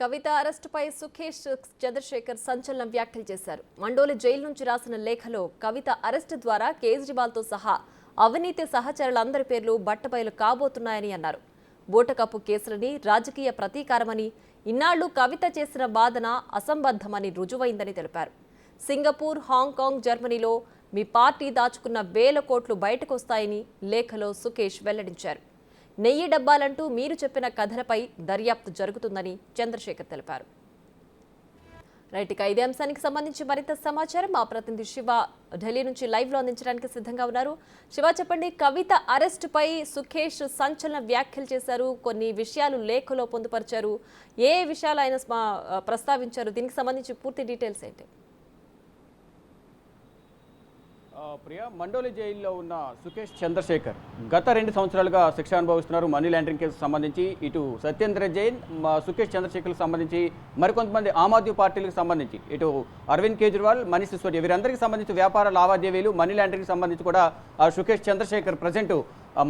కవిత అరెస్టుపై సుఖేష్ చంద్రశేఖర్ సంచలన వ్యాఖ్యలు చేశారు. మండోలి జైలు నుంచి రాసిన లేఖలో కవిత అరెస్టు ద్వారా కేజ్రీవాల్తో సహా అవినీతి సహచరులందరి పేర్లు బట్టబయలు కాబోతున్నాయని అన్నారు. బూటకప్పు కేసులని రాజకీయ ప్రతీకారమని, ఇన్నాళ్లు కవిత చేసిన వాదన అసంబద్ధమని రుజువైందని తెలిపారు. సింగపూర్, హాంకాంగ్, జర్మనీలో మీ పార్టీ దాచుకున్న వేల కోట్లు బయటకొస్తాయని లేఖలో సుఖేష్ వెల్లడించారు. నెయ్యి డబ్బాలంటూ మీరు చెప్పిన కథలపై దర్యాప్తు జరుగుతుందని చంద్రశేఖర్ తెలిపారు. రైట్, ఇక ఇదే అంశానికి సంబంధించి మరింత సమాచారం మా ప్రతినిధి శివ ఢిల్లీ నుంచి లైవ్ లో అందించడానికి సిద్ధంగా ఉన్నారు. శివ, చెప్పండి, కవిత అరెస్టుపై సుఖేష్ సంచలన వ్యాఖ్యలు చేశారు. కొన్ని విషయాలు లేఖలో పొందుపరిచారు. ఏ విషయాలు ఆయన ప్రస్తావించారు? దీనికి సంబంధించి పూర్తి డీటెయిల్స్ ఏంటి? ప్రియా, మండోలి జైల్లో ఉన్న సుఖేష్ చంద్రశేఖర్ గత 2 సంవత్సరాలుగా శిక్ష అనుభవిస్తున్నారు. మనీ లాండరింగ్ కేసు సంబంధించి ఇటు సత్యేంద్ర జైన్, సుఖేష్ చంద్రశేఖర్కి సంబంధించి మరికొంతమంది ఆమ్ ఆద్మీ పార్టీలకు సంబంధించి ఇటు అరవింద్ కేజ్రీవాల్, మనీష్ సిసోడియా వీరందరికీ సంబంధించి వ్యాపార లావాదేవీలు, మనీ లాండరింగ్ సంబంధించి కూడా సుఖేష్ చంద్రశేఖర్ ప్రజెంట్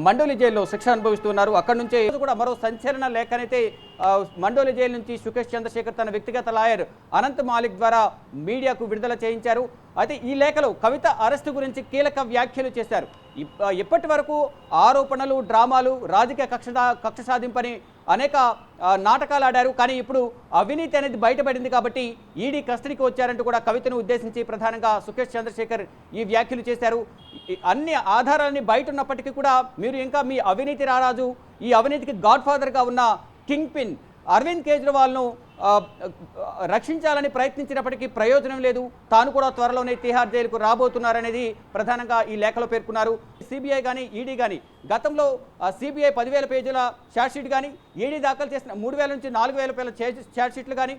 మండోలి జైల్లో శిక్ష అనుభవిస్తున్నారు. అక్కడి నుంచే కూడా మరో సంచలన లేఖనైతే మండోలి జైలు నుంచి సుఖేష్ చంద్రశేఖర్ తన వ్యక్తిగత లాయర్ అనంత్ మాలిక్ ద్వారా మీడియాకు విడుదల చేయించారు. అయితే ఈ లేఖలో కవిత అరెస్టు గురించి కీలక వ్యాఖ్యలు చేశారు. ఇప్పటి వరకు ఆరోపణలు, డ్రామాలు, రాజకీయ కక్ష సాధింపని అనేక నాటకాలు ఆడారు. కానీ ఇప్పుడు అవినీతి అనేది బయటపడింది కాబట్టి ఈడీ కస్టడీకి వచ్చారంటూ కూడా కవితను ఉద్దేశించి ప్రధానంగా సుఖేష్ చంద్రశేఖర్ ఈ వ్యాఖ్యలు చేశారు. అన్ని ఆధారాలన్నీ బయట ఉన్నప్పటికీ కూడా మీరు ఇంకా మీ అవినీతి రారాజు, ఈ అవినీతికి గాడ్ ఫాదర్గా ఉన్న కింగ్ పిన్ అరవింద్ కేజ్రీవాల్ను రక్షించాలని ప్రయత్నించినప్పటికీ ప్రయోజనం లేదు, తాను కూడా త్వరలోనే తిహార్ జైలుకు రాబోతున్నారనేది ప్రధానంగా ఈ లేఖలో పేర్కొన్నారు. సిబిఐ కానీ ఈడీ కానీ గతంలో సిబిఐ 10,000 పేజీల ఛార్జ్షీట్ కానీ, ఈడీ దాఖలు చేసిన 3,000 నుంచి 4,000 పేజీల ఛార్జ్షీట్లు కానీ,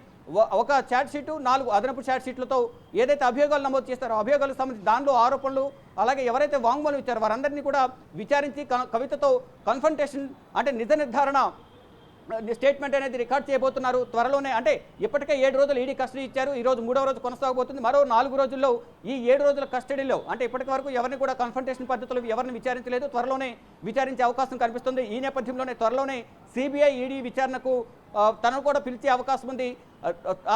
ఒక ఛార్జ్షీటు 4 అదనపు ఛార్జ్షీట్లతో ఏదైతే అభియోగాలు నమోదు చేస్తారో అభియోగాలకు సంబంధించి దానిలో ఆరోపణలు, అలాగే ఎవరైతే వాంగ్మూలం ఇచ్చారో వారందరినీ కూడా విచారించి కవితతో కన్ఫంటేషన్ అంటే నిజ నిర్ధారణ స్టేట్మెంట్ అనేది రికార్డ్ చేయబోతున్నారు త్వరలోనే. అంటే ఇప్పటికే 7 రోజులు ఈడీ కస్టడీ ఇచ్చారు. ఈరోజు 3వ రోజు కొనసాగబోతుంది. మరో 4 రోజుల్లో ఈ 7 రోజుల కస్టడీలో అంటే ఇప్పటి వరకు ఎవరిని కూడా కన్ఫంటేషన్ పద్ధతిలో ఎవరిని విచారించలేదు, త్వరలోనే విచారించే అవకాశం కనిపిస్తుంది. ఈ నేపథ్యంలోనే త్వరలోనే సిబిఐ, ఈడీ విచారణకు తనను కూడా పిలిచే అవకాశం ఉంది.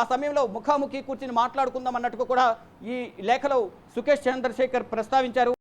ఆ సమయంలో ముఖాముఖి కూర్చుని మాట్లాడుకుందాం అన్నట్టుగా కూడా ఈ లేఖలో సుఖేష్ చంద్రశేఖర్ ప్రస్తావించారు.